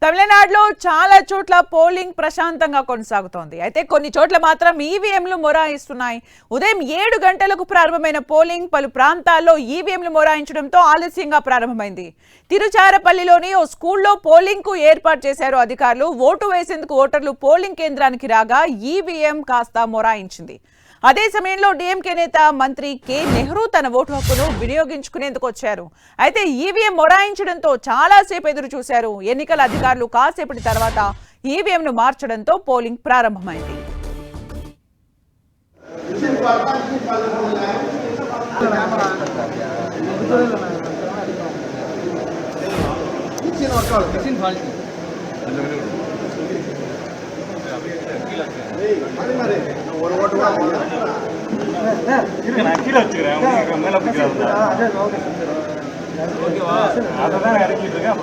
తమిళనాడులో చాలా చోట్ల పోలింగ్ ప్రశాంతంగా కొనసాగుతోంది. అయితే కొన్ని చోట్ల మాత్రం ఈవీఎంలు మొరాయిస్తున్నాయి. ఉదయం 7 గంటలకు ప్రారంభమైన పోలింగ్ పలు ప్రాంతాల్లో ఈవీఎంలు మొరాయించడంతో ఆలస్యంగా ప్రారంభమైంది. తిరుచారపల్లిలోని ఓ స్కూల్లో పోలింగ్ కు ఏర్పాటు చేశారు అధికారులు. ఓటు వేసేందుకు ఓటర్లు పోలింగ్ కేంద్రానికి రాగా ఈవీఎం కాస్త మొరాయించింది. అదే సమయంలో డీఎంకే నేత మంత్రి కె నెహ్రూ తన ఓటు హక్కును వినియోగించుకునేందుకు వచ్చారు. అయితే ఈవీఎం మొరాయించడంతో చాలాసేపు ఎదురు చూశారు. ఎన్నికల అధికారులు కాసేపటి తర్వాత ఈవీఎంను మార్చడంతో పోలింగ్ ప్రారంభమైంది. ஒரு ஓட்டு கூட கீழே வச்சுக்கிறேன் மேல ஓகேவா அதை தான் இறக்கிட்டு இருக்கேன்.